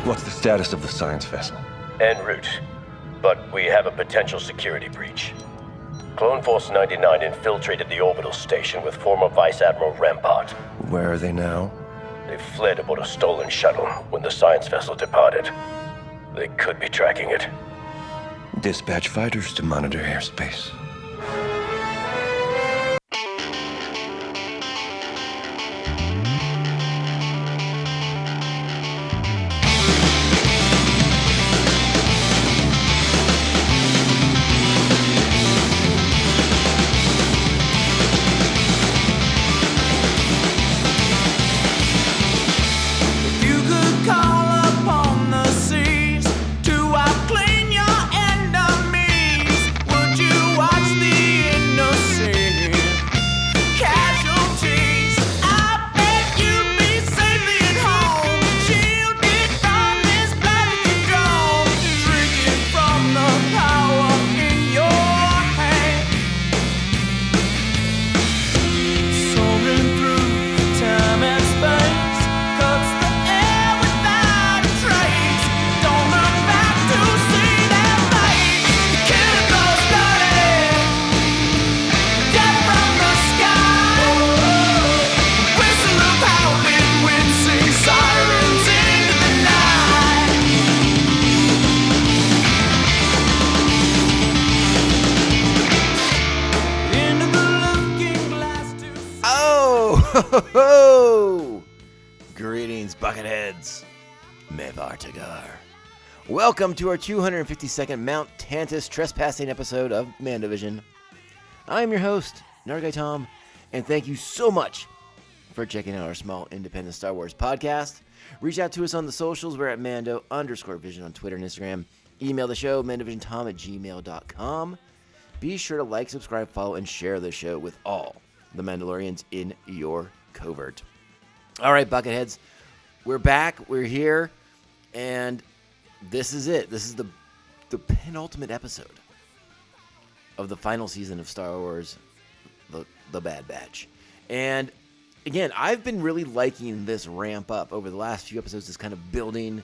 What's the status of the science vessel? En route, but we have a potential security breach. Clone Force 99 infiltrated the orbital station with former Vice Admiral Rampart. Where are they now? They fled aboard a stolen shuttle when the science vessel departed. They could be tracking it. Dispatch fighters to monitor airspace. Ho-ho-ho! Greetings, Bucketheads. Mevartigar. Welcome to our 252nd Mount Tantiss trespassing episode of Mandovision. I am your host, Nargai Tom, and thank you so much for checking out our small independent Star Wars podcast. Reach out to us on the socials. We're at Mando_Vision on Twitter and Instagram. Email the show, mandovisiontom@gmail.com. Be sure to like, subscribe, follow, and share the show with all the Mandalorians in your covert. All right, Bucketheads, we're back, we're here, and this is it. This is the penultimate episode of the final season of Star Wars, the Bad Batch. And again, I've been really liking this ramp up over the last few episodes, this kind of building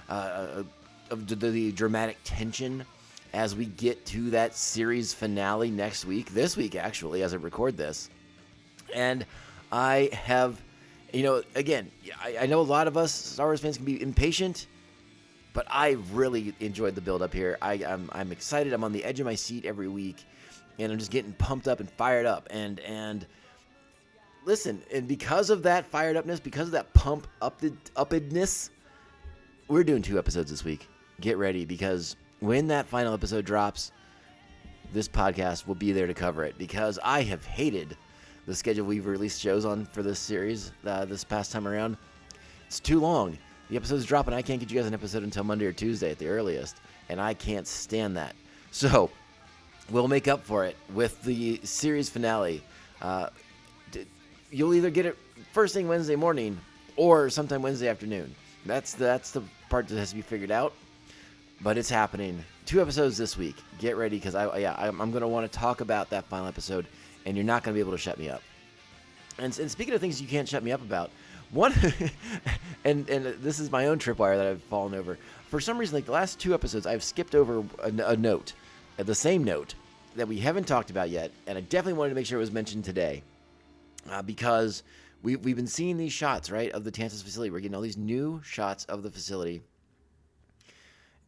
of the dramatic tension as we get to that series finale next week, this week actually, as I record this. And I have, again, I know a lot of us Star Wars fans can be impatient, but I really enjoyed the build up here. I'm excited. I'm on the edge of my seat every week, and I'm just getting pumped up and fired up. And listen, and because of that fired upness, because of that uppedness, we're doing 2 episodes this week. Get ready, because when that final episode drops, this podcast will be there to cover it, because I have hated the schedule we've released shows on for this series this past time around. It's too long. The episodes drop, and I can't get you guys an episode until Monday or Tuesday at the earliest, and I can't stand that. So we'll make up for it with the series finale. You'll either get it first thing Wednesday morning or sometime Wednesday afternoon. That's the part that has to be figured out, but it's happening. 2 episodes this week. Get ready, because I'm going to want to talk about that final episode, and you're not going to be able to shut me up. And speaking of things you can't shut me up about, one, and this is my own tripwire that I've fallen over. For some reason, like the last 2 episodes, I've skipped over a note, the same note that we haven't talked about yet, and I definitely wanted to make sure it was mentioned today, because we've been seeing these shots, right, of the Tantiss facility. We're getting all these new shots of the facility,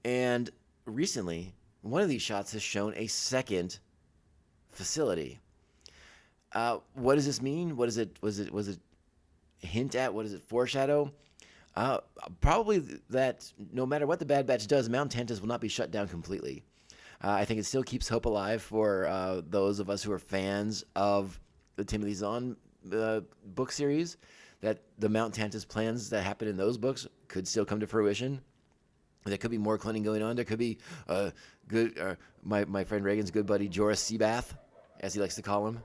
and recently, one of these shots has shown a second facility. What does this mean? What is it? Was it hint at? What does it foreshadow? Probably that no matter what the Bad Batch does, Mount Tantiss will not be shut down completely. I think it still keeps hope alive for those of us who are fans of the Timothy Zahn book series, that the Mount Tantiss plans that happen in those books could still come to fruition. There could be more cloning going on. There could be my friend Reagan's good buddy Jorah Seabath, as he likes to call him.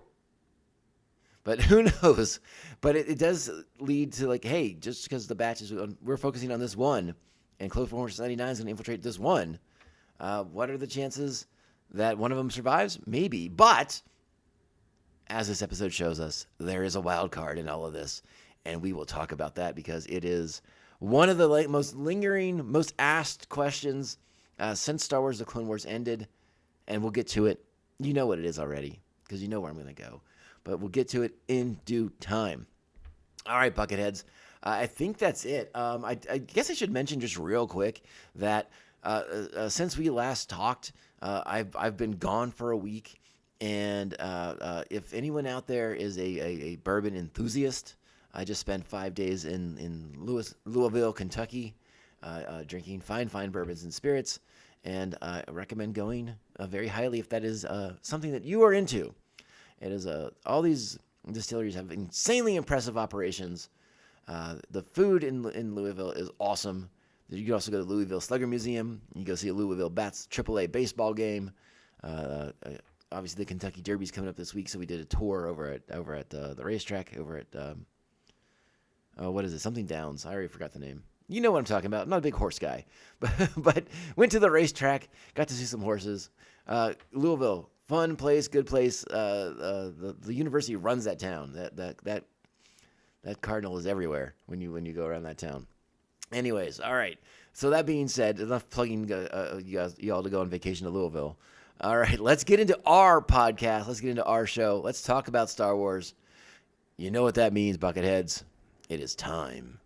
But who knows? But it does lead to, like, hey, just because the batch is, we're focusing on this one, and Clone Force 99 is going to infiltrate this one, what are the chances that one of them survives? Maybe. But as this episode shows us, there is a wild card in all of this, and we will talk about that, because it is one of the most lingering, most asked questions since Star Wars: The Clone Wars ended, and we'll get to it. You know what it is already, because you know where I'm going to go. But we'll get to it in due time. All right, Bucketheads. I think that's it. I guess I should mention just real quick that since we last talked, I've been gone for a week. And if anyone out there is a bourbon enthusiast, I just spent 5 days in Louisville, Kentucky, drinking fine bourbons and spirits. And I recommend going very highly if that is something that you are into. It is all these distilleries have insanely impressive operations. The food in Louisville is awesome. You can also go to the Louisville Slugger Museum. You can go see a Louisville Bats AAA baseball game. Obviously, the Kentucky Derby's coming up this week, so we did a tour over at the racetrack over at what is it? Something Downs. I already forgot the name. You know what I'm talking about. I'm not a big horse guy, but went to the racetrack, got to see some horses. Louisville, fun place, good place. The university runs that town. That cardinal is everywhere when you go around that town. Anyways, all right. So that being said, enough plugging you all to go on vacation to Louisville. All right, let's get into our podcast. Let's get into our show. Let's talk about Star Wars. You know what that means, Bucketheads. It is time.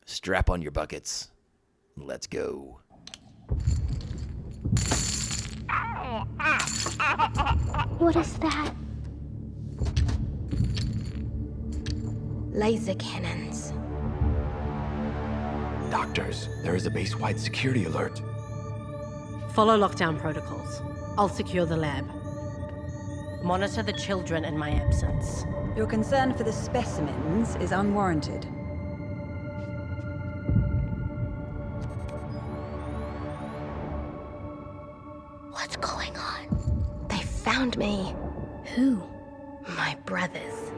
Strap on your buckets. Let's go. What is that? Laser cannons. Doctors, there is a base-wide security alert. Follow lockdown protocols. I'll secure the lab. Monitor the children in my absence. Your concern for the specimens is unwarranted. What's going on? They found me. Who? My brothers.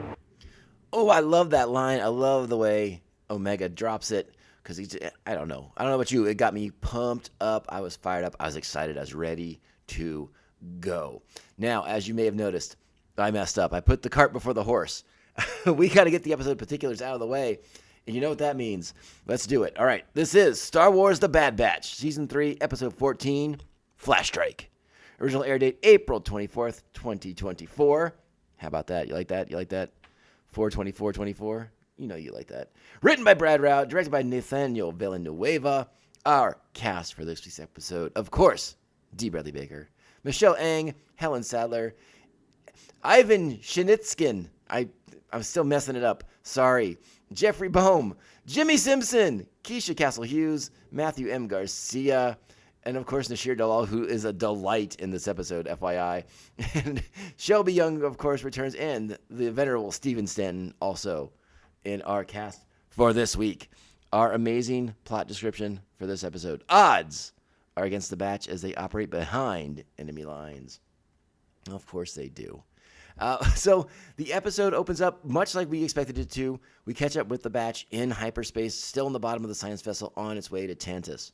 Oh, I love that line. I love the way Omega drops it. Because I don't know about you. It got me pumped up. I was fired up. I was excited. I was ready to go. Now, as you may have noticed, I messed up. I put the cart before the horse. We got to get the episode particulars out of the way. And you know what that means. Let's do it. All right. This is Star Wars The Bad Batch, Season 3, Episode 14, Flash Strike. Original air date, April 24th, 2024. How about that? You like that? You like that? 4/24/24? You know you like that. Written by Brad Rao, directed by Nathaniel Villanueva. Our cast for this week's episode, of course, D. Bradley Baker, Michelle Ang, Helen Sadler, Ivan Shinitskin. I'm still messing it up. Sorry. Jeffrey Bohm, Jimmy Simpson, Keisha Castle-Hughes, Matthew M. Garcia, and of course Nashir Dalal, who is a delight in this episode, FYI. And Shelby Young, of course, returns, and the venerable Stephen Stanton also in our cast for this week. Our amazing plot description for this episode. Odds are against the Batch as they operate behind enemy lines. Of course they do. So the episode opens up much like we expected it to. We catch up with the Batch in hyperspace, still in the bottom of the science vessel on its way to Tantiss.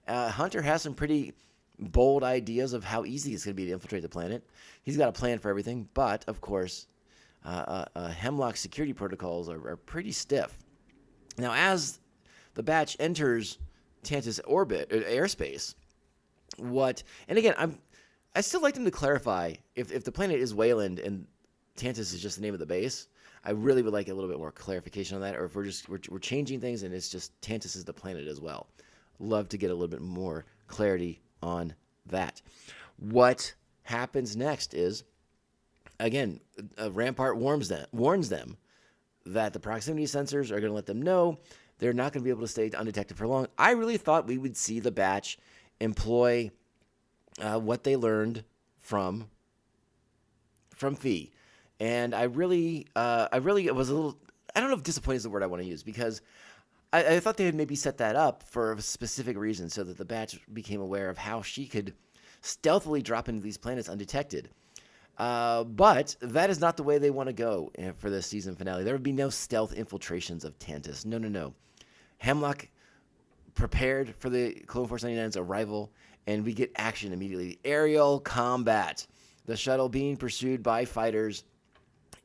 Hunter has some pretty bold ideas of how easy it's going to be to infiltrate the planet. He's got a plan for everything, but of course, Hemlock security protocols are pretty stiff. Now, as the Batch enters Tantiss orbit, airspace, and again, I still like them to clarify if the planet is Wayland and Tantiss is just the name of the base. I really would like a little bit more clarification on that, or if we're changing things and it's just Tantiss is the planet as well. Love to get a little bit more clarity on that. What happens next is, again, Rampart warns them that the proximity sensors are going to let them know they're not going to be able to stay undetected for long. I really thought we would see the Batch employ what they learned from Fee, and I really was a little, I don't know if disappointed is the word I want to use, because I thought they had maybe set that up for a specific reason so that the Batch became aware of how she could stealthily drop into these planets undetected. But that is not the way they want to go for this season finale. There would be no stealth infiltrations of Tantiss. No. Hemlock prepared for the Clone Force 99's arrival, and we get action immediately. Aerial combat. The shuttle being pursued by fighters,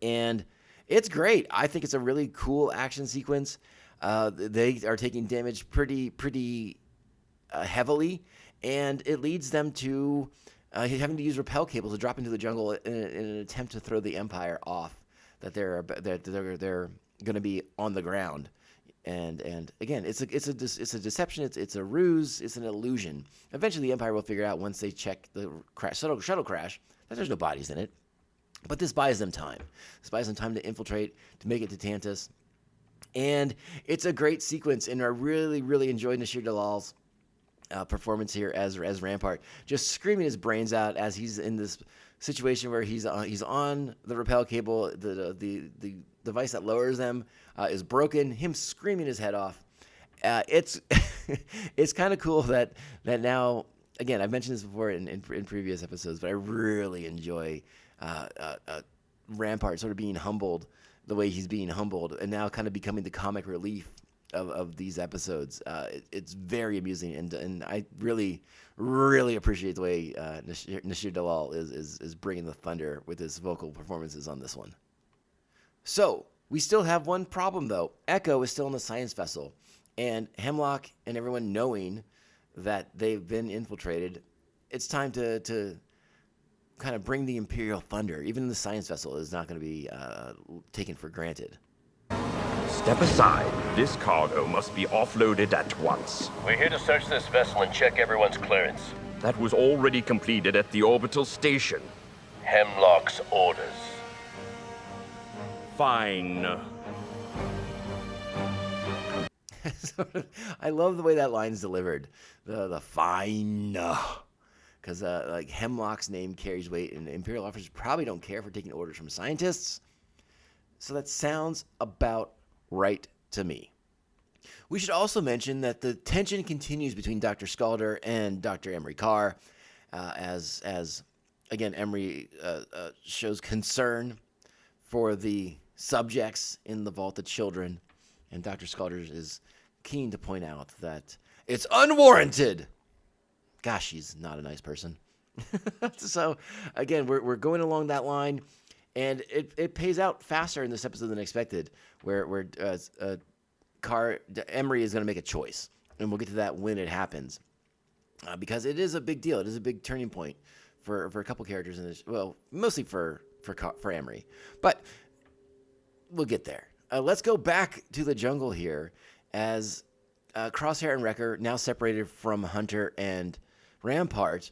and it's great. I think it's a really cool action sequence. They are taking damage pretty heavily, and it leads them to having to use rappel cables to drop into the jungle in an attempt to throw the Empire off. That they're going to be on the ground. And again, it's a deception. It's a ruse. It's an illusion. Eventually, the Empire will figure out once they check the shuttle crash that there's no bodies in it. But this buys them time. This buys them time to infiltrate, to make it to Tantiss, and it's a great sequence. And I really enjoyed Nasir Dalal's performance here as Rampart, just screaming his brains out as he's in this situation where he's on the rappel cable. The device that lowers them is broken. Him screaming his head off. It's it's kind of cool that now, again, I've mentioned this before in previous episodes, but I really enjoy Rampart sort of being humbled the way he's being humbled, and now kind of becoming the comic relief of these episodes. It's very amusing, and I really appreciate the way Nasir Dalal is bringing the thunder with his vocal performances on this one. So we still have one problem though. Echo is still on the science vessel, and Hemlock and everyone knowing that they've been infiltrated, it's time to kind of bring the Imperial thunder. Even the science vessel is not going to be taken for granted. Step aside. This cargo must be offloaded at once. We're here to search this vessel and check everyone's clearance. That was already completed at the orbital station. Hemlock's orders. Fine. I love the way that line's delivered. The fine. Because like Hemlock's name carries weight, and Imperial officers probably don't care for taking orders from scientists. So that sounds about right to me. We should also mention that the tension continues between Dr. Scalder and Dr. Emery Carr, as again, Emery shows concern for the subjects in the vault, the children, and Dr. Scalder is keen to point out that it's unwarranted. Gosh, she's not a nice person. So again, we're going along that line, and it pays out faster in this episode than expected, where Emery is going to make a choice, and we'll get to that when it happens, because it is a big deal. It is a big turning point for a couple characters in this. Well, mostly for Emery, but we'll get there. Let's go back to the jungle here as Crosshair and Wrecker, now separated from Hunter and Rampart,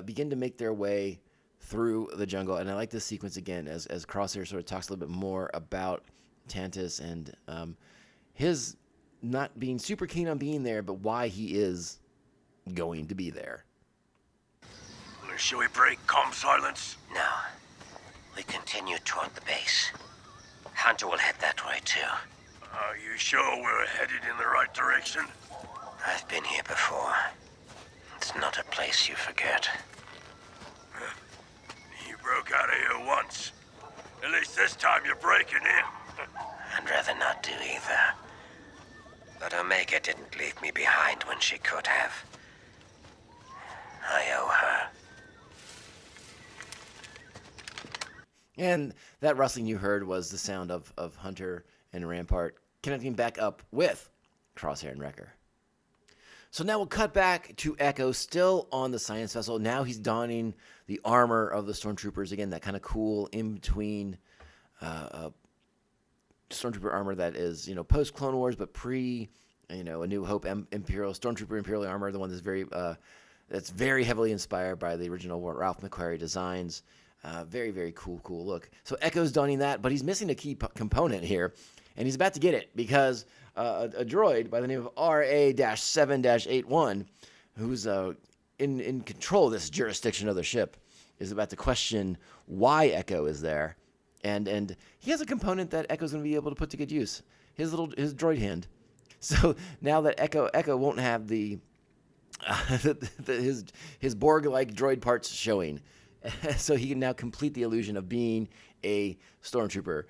begin to make their way through the jungle. And I like this sequence again as Crosshair sort of talks a little bit more about Tantiss and his not being super keen on being there, but why he is going to be there. Shall we break comm silence? No. We continue toward the base. Hunter will head that way too. Are you sure we're headed in the right direction? I've been here before. It's not a place you forget. You broke out of here once. At least this time you're breaking in. I'd rather not do either. But Omega didn't leave me behind when she could have. I owe her. And that rustling you heard was the sound of Hunter and Rampart connecting back up with Crosshair and Wrecker. So now we'll cut back to Echo, still on the science vessel. Now he's donning the armor of the Stormtroopers. Again, that kind of cool in-between Stormtrooper armor that is, post-Clone Wars, but pre, A New Hope Imperial, Stormtrooper Imperial armor, the one that's very heavily inspired by the original Ralph McQuarrie designs. Very, very cool look. So Echo's donning that, but he's missing a key component here, and he's about to get it because a droid by the name of RA-7-81, who's in control of this jurisdiction of the ship, is about to question why Echo is there, and he has a component that Echo's going to be able to put to good use, his droid hand. So now that Echo won't have his Borg-like droid parts showing. So he can now complete the illusion of being a stormtrooper.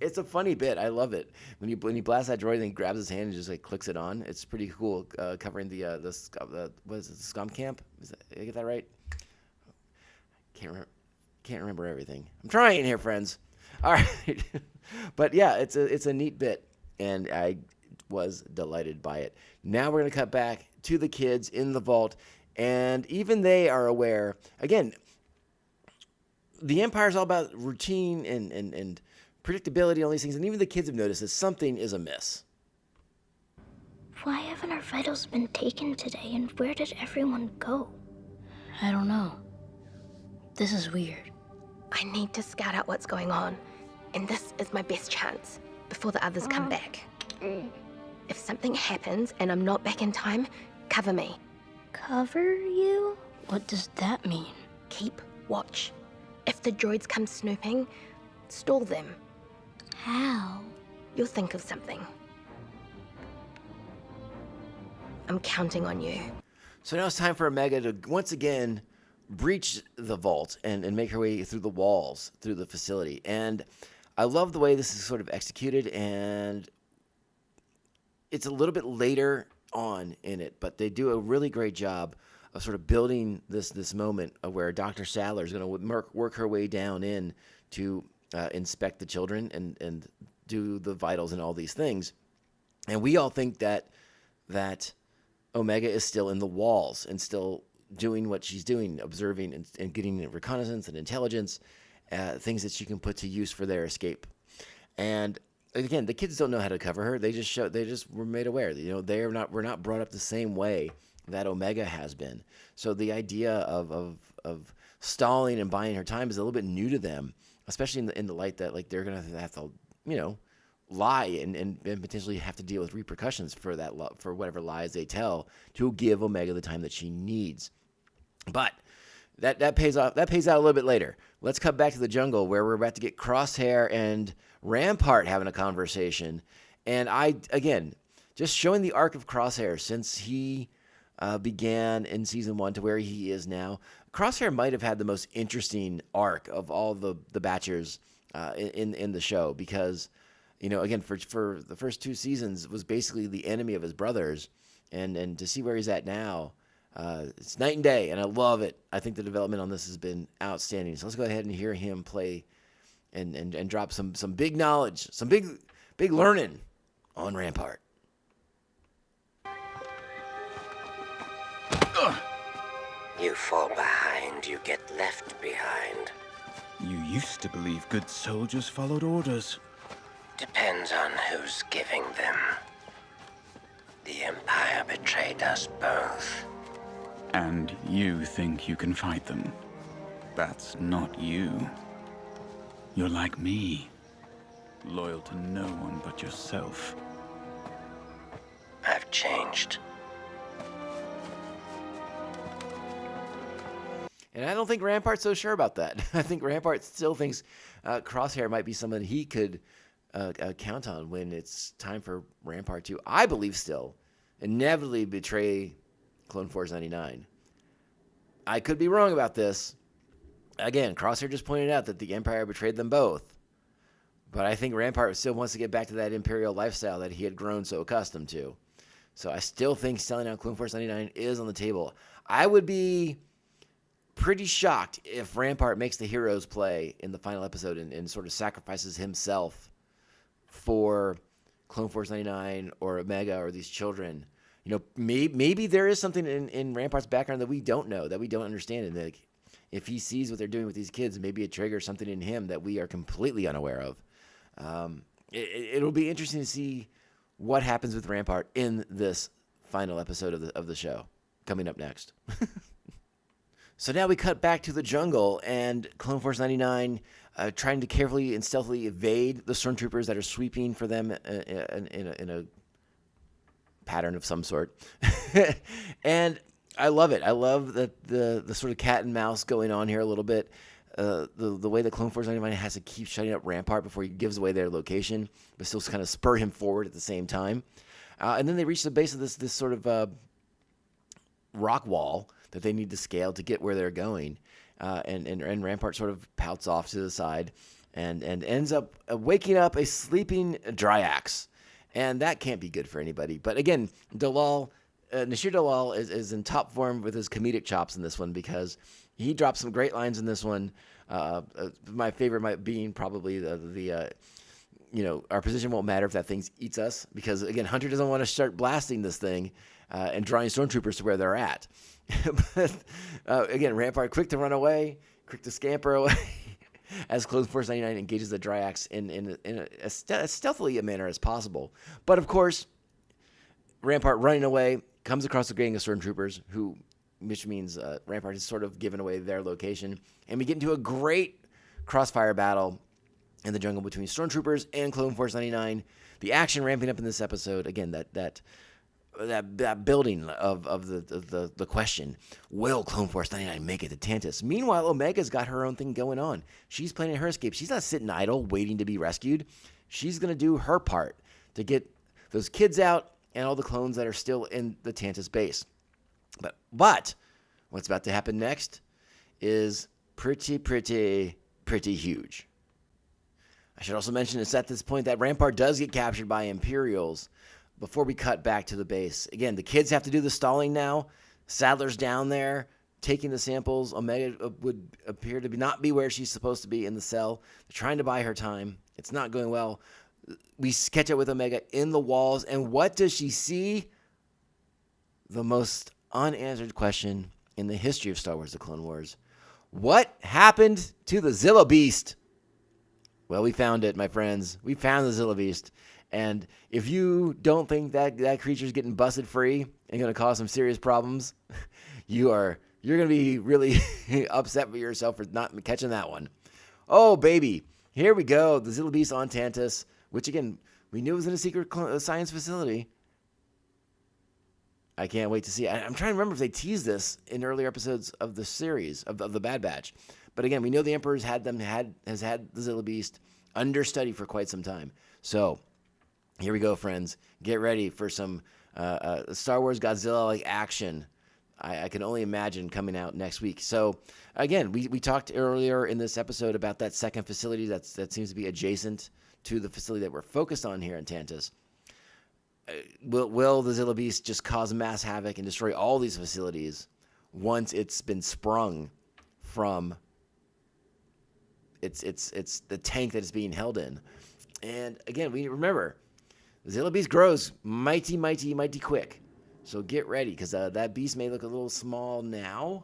It's a funny bit. I love it. When you blast that droid and he grabs his hand and just clicks it on. It's pretty cool. Covering the what is it, the scum camp? Did I get that right? Can't remember everything. I'm trying here, friends. All right, but yeah, it's a neat bit. and I was delighted by it. Now we're going to cut back to the kids in the vault, and even they are aware. Again, the Empire is all about routine and predictability and all these things, and even the kids have noticed that something is amiss. Why haven't our vitals been taken today, and where did everyone go? I don't know. This is weird. I need to scout out what's going on, and this is my best chance before the others come back. If something happens and I'm not back in time, cover me. Cover you? What does that mean? Keep watch. If the droids come snooping, stall them. How? You'll think of something. I'm counting on you. So now it's time for Omega to once again breach the vault and make her way through the walls, through the facility. And I love the way this is sort of executed, and it's a little bit later on in it, but they do a really great job of sort of building this moment of where Dr. Sadler is going to work her way down in to inspect the children and do the vitals and all these things. And we all think that Omega is still in the walls and still doing what she's doing, observing and getting reconnaissance and intelligence, things that she can put to use for their escape. And again, the kids don't know how to cover her. They just were made aware. We're not brought up the same way that Omega has been. So the idea of stalling and buying her time is a little bit new to them, especially in the light that like they're gonna have to lie and potentially have to deal with repercussions for whatever lies they tell to give Omega the time that she needs. But that pays off. That pays out a little bit later. Let's cut back to the jungle where we're about to get Crosshair and Rampart having a conversation. And just showing the arc of Crosshair since he began in season 1 to where he is now. Crosshair might have had the most interesting arc of all the Batchers in the show because, again, for the first 2 seasons was basically the enemy of his brothers, and to see where he's at now, it's night and day, and I love it. I think the development on this has been outstanding. So let's go ahead and hear him play and drop some big knowledge, some big learning on Rampart. You fall behind, you get left behind. You used to believe good soldiers followed orders. Depends on who's giving them. The Empire betrayed us both. And you think you can fight them. That's not you. You're like me. Loyal to no one but yourself. I've changed. And I don't think Rampart's so sure about that. I think Rampart still thinks Crosshair might be someone he could count on when it's time for Rampart to, I believe still, inevitably betray Clone Force 99. I could be wrong about this. Again, Crosshair just pointed out that the Empire betrayed them both. But I think Rampart still wants to get back to that Imperial lifestyle that he had grown so accustomed to. So I still think selling out Clone Force 99 is on the table. I would be pretty shocked if Rampart makes the hero's play in the final episode and sort of sacrifices himself for Clone Force 99 or Omega or these children. Maybe there is something in Rampart's background that we don't know, that we don't understand. And like, if he sees what they're doing with these kids, maybe it triggers something in him that we are completely unaware of. It'll be interesting to see what happens with Rampart in this final episode of the show coming up next. So now we cut back to the jungle and Clone Force 99 trying to carefully and stealthily evade the stormtroopers that are sweeping for them in a pattern of some sort. And I love it. I love the sort of cat and mouse going on here a little bit. The way that Clone Force 99 has to keep shutting up Rampart before he gives away their location, but still kind of spur him forward at the same time. And then they reach the base of this sort of rock wall that they need to scale to get where they're going. And Rampart sort of pouts off to the side and ends up waking up a sleeping Dryax. And that can't be good for anybody. But again, Nashir Dalal is in top form with his comedic chops in this one because he drops some great lines in this one. My favorite might being probably the our position won't matter if that thing eats us, because again, Hunter doesn't want to start blasting this thing and drawing stormtroopers to where they're at. But again, Rampart quick to run away, quick to scamper away as Clone Force 99 engages the Dryax in as stealthily a manner as possible. But of course, Rampart running away comes across a gang of stormtroopers, which means Rampart has sort of given away their location, and we get into a great crossfire battle in the jungle between stormtroopers and Clone Force 99. The action ramping up in this episode. Again, that building of the question: will Clone Force 99 make it to Tantiss? Meanwhile, Omega's got her own thing going on. She's planning her escape. She's not sitting idle waiting to be rescued. She's gonna do her part to get those kids out and all the clones that are still in the Tantiss base. But what's about to happen next is pretty huge. I should also mention it's at this point that Rampart does get captured by Imperials before we cut back to the base. Again, the kids have to do the stalling now. Sadler's down there taking the samples. Omega would appear to not be where she's supposed to be in the cell. They're trying to buy her time. It's not going well. We catch up with Omega in the walls, and what does she see? The most unanswered question in the history of Star Wars: The Clone Wars. What happened to the Zilla Beast? Well, we found it, my friends. We found the Zilla Beast. And if you don't think that creature's getting busted free and going to cause some serious problems, you're going to be really upset with yourself for not catching that one. Oh, baby. Here we go. The Zilla Beast on Tantiss, which, again, we knew was in a secret science facility. I can't wait to see. I'm trying to remember if they teased this in earlier episodes of the series, of the Bad Batch. But again, we know the Emperor's has had the Zilla Beast under study for quite some time. So here we go, friends. Get ready for some Star Wars Godzilla-like action. I can only imagine coming out next week. So again, we talked earlier in this episode about that second facility that seems to be adjacent to the facility that we're focused on here in Tantiss. Will the Zilla Beast just cause mass havoc and destroy all these facilities once it's been sprung from it's the tank that it's being held in? And again, we remember the Zilla Beast grows mighty quick. So get ready, because that beast may look a little small now,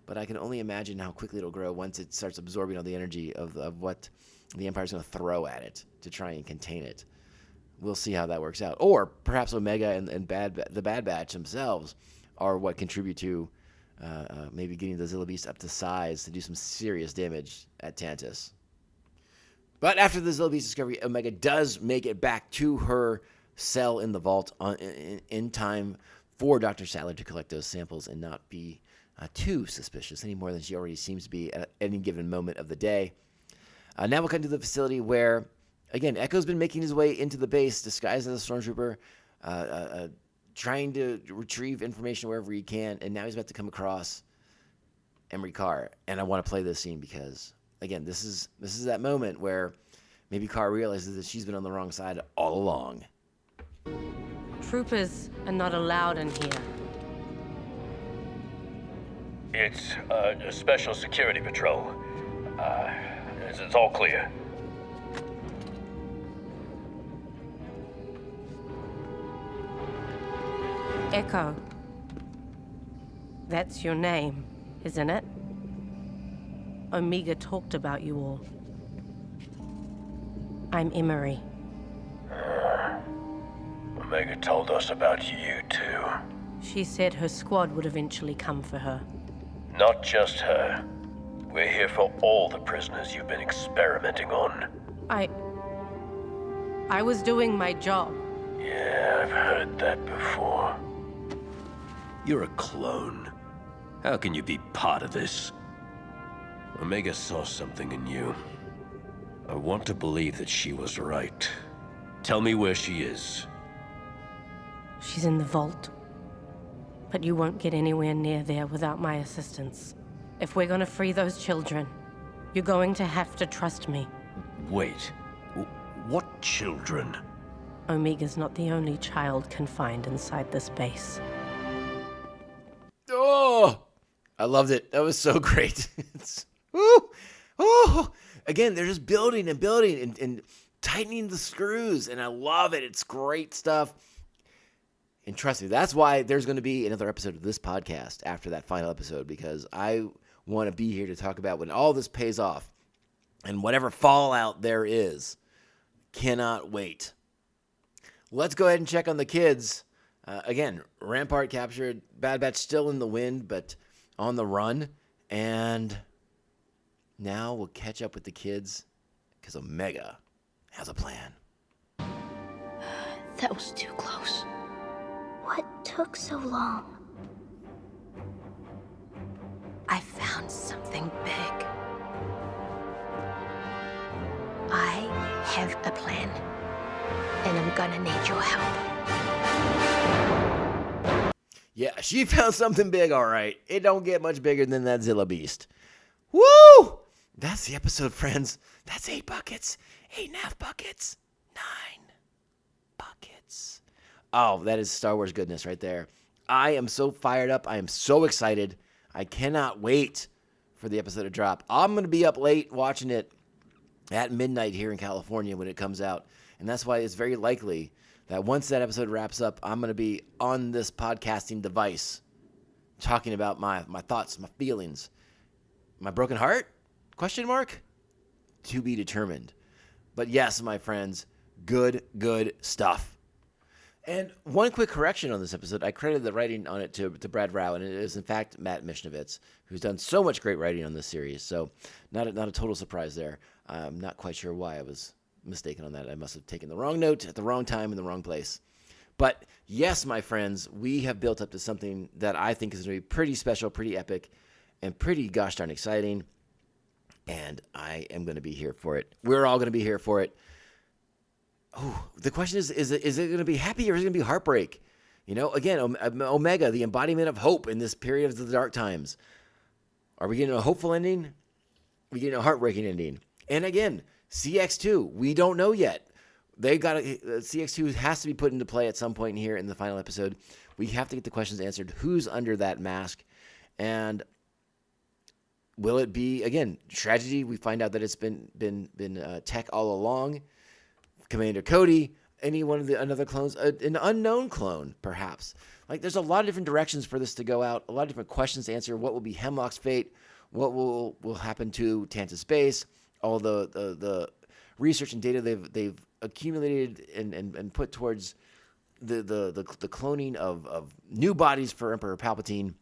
but I can only imagine how quickly it'll grow once it starts absorbing all the energy of what the Empire's going to throw at it to try and contain it. We'll see how that works out. Or perhaps Omega and the Bad Batch themselves are what contribute to maybe getting the Zilla Beast up to size to do some serious damage at Tantiss. But after the Zilla Beast discovery, Omega does make it back to her cell in the vault in time for Dr. Sadler to collect those samples and not be too suspicious any more than she already seems to be at any given moment of the day. Now we'll come to the facility where, again, Echo's been making his way into the base, disguised as a stormtrooper, trying to retrieve information wherever he can, and now he's about to come across Emery Carr. And I want to play this scene because, again, this is that moment where maybe Carr realizes that she's been on the wrong side all along. Troopers are not allowed in here. It's a special security patrol. It's all clear. Echo. That's your name, isn't it? Omega talked about you all. I'm Emery. Omega told us about you, too. She said her squad would eventually come for her. Not just her. We're here for all the prisoners you've been experimenting on. I was doing my job. Yeah, I've heard that before. You're a clone. How can you be part of this? Omega saw something in you. I want to believe that she was right. Tell me where she is. She's in the vault. But you won't get anywhere near there without my assistance. If we're gonna free those children, you're going to have to trust me. Wait. What children? Omega's not the only child confined inside this base. Oh, I loved it. That was so great. Again, they're just building and tightening the screws, and I love it. It's great stuff. And trust me, that's why there's going to be another episode of this podcast after that final episode, because I want to be here to talk about when all this pays off and whatever fallout there is. Cannot wait. Let's go ahead and check on the kids. Again, Rampart captured, Bad Batch still in the wind, but on the run. And now we'll catch up with the kids because Omega has a plan. That was too close. What took so long? I found something big. I have a plan, and I'm gonna need your help. Yeah, she found something big, all right. It don't get much bigger than that Zilla Beast. Woo! That's the episode, friends. That's 8 buckets. 8.5 buckets. 9 buckets. Oh, that is Star Wars goodness right there. I am so fired up. I am so excited. I cannot wait for the episode to drop. I'm going to be up late watching it at midnight here in California when it comes out. And that's why it's very likely that once that episode wraps up, I'm going to be on this podcasting device talking about my thoughts, my feelings, my broken heart? Question mark? To be determined. But yes, my friends, good stuff. And one quick correction on this episode. I credited the writing on it to Brad Rao, and it is, in fact, Matt Mishnowitz, who's done so much great writing on this series. So not a total surprise there. I'm not quite sure why I was mistaken on that. I must have taken the wrong note at the wrong time in the wrong place. But yes, my friends, we have built up to something that I think is going to be pretty special, pretty epic, and pretty gosh darn exciting. And I am going to be here for it. We're all going to be here for it. Oh, the question is it going to be happy or is it going to be heartbreak? You know, again, Omega, the embodiment of hope in this period of the dark times. Are we getting a hopeful ending? Are we getting a heartbreaking ending? And again, CX2, we don't know yet. CX2 has to be put into play at some point here in the final episode. We have to get the questions answered. Who's under that mask? And will it be, again, tragedy? We find out that it's been Tech all along. Commander Cody, another clones, an unknown clone, perhaps. Like, there's a lot of different directions for this to go out. A lot of different questions to answer. What will be Hemlock's fate? What will happen to Tantiss base? All the research and data they've accumulated and put towards the cloning of new bodies for Emperor Palpatine,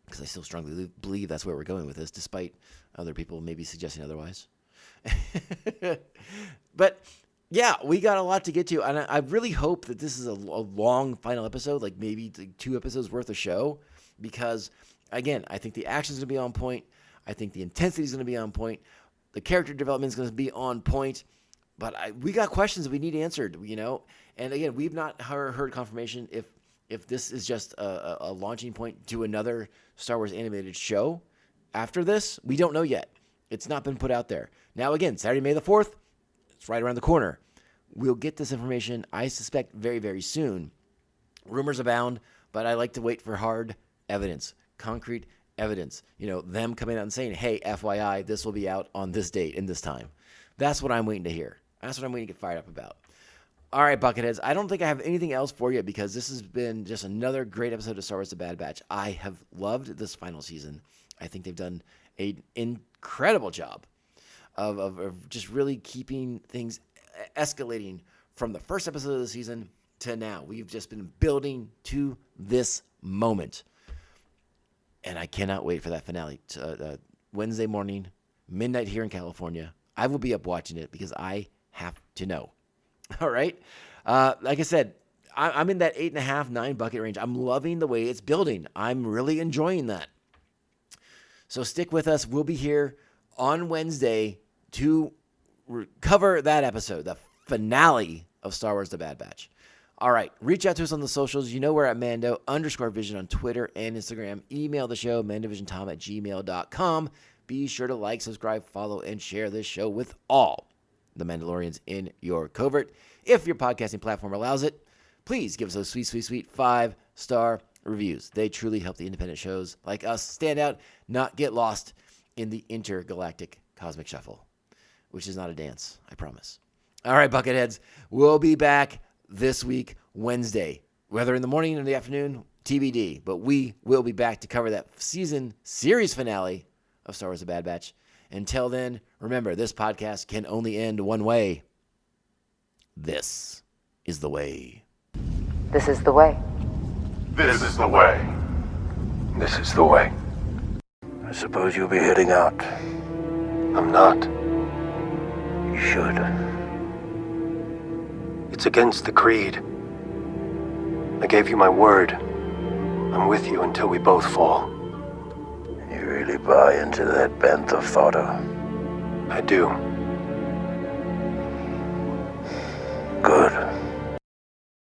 because I still strongly believe that's where we're going with this, despite other people maybe suggesting otherwise. But yeah, we got a lot to get to, and I really hope that this is a long final episode, like maybe 2 episodes worth of show, because again, I think the action's going to be on point. I think the intensity is going to be on point. The character development is going to be on point, but we got questions that we need answered, you know? And again, we've not heard confirmation if this is just a launching point to another Star Wars animated show after this. We don't know yet. It's not been put out there. Now, again, Saturday, May the 4th, it's right around the corner. We'll get this information, I suspect, very, very soon. Rumors abound, but I like to wait for hard evidence, concrete evidence, you know, them coming out and saying, hey, FYI, this will be out on this date and this time. That's what I'm waiting to hear. That's what I'm waiting to get fired up about. All right, Bucketheads, I don't think I have anything else for you because this has been just another great episode of Star Wars The Bad Batch. I have loved this final season. I think they've done an incredible job of just really keeping things escalating from the first episode of the season to now. We've just been building to this moment. And I cannot wait for that finale. Wednesday morning, midnight here in California. I will be up watching it because I have to know. All right? Like I said, I'm in that 8.5, 9 bucket range. I'm loving the way it's building. I'm really enjoying that. So stick with us. We'll be here on Wednesday to cover that episode, the finale of Star Wars The Bad Batch. All right, reach out to us on the socials. You know we're at Mando_Vision on Twitter and Instagram. Email the show, mandovisiontom@gmail.com. Be sure to like, subscribe, follow, and share this show with all the Mandalorians in your covert. If your podcasting platform allows it, please give us those sweet, sweet, sweet 5-star reviews. They truly help the independent shows like us stand out, not get lost in the intergalactic cosmic shuffle, which is not a dance, I promise. All right, Bucketheads. We'll be back this week, Wednesday. Whether in the morning or the afternoon, TBD. But we will be back to cover that series finale of Star Wars: The Bad Batch. Until then, remember, this podcast can only end one way. This is the way. This is the way. This is the way. This is the way. I suppose you'll be heading out. I'm not. You should. It's against the creed. I gave you my word. I'm with you until we both fall. You really buy into that bantha fodder? I do.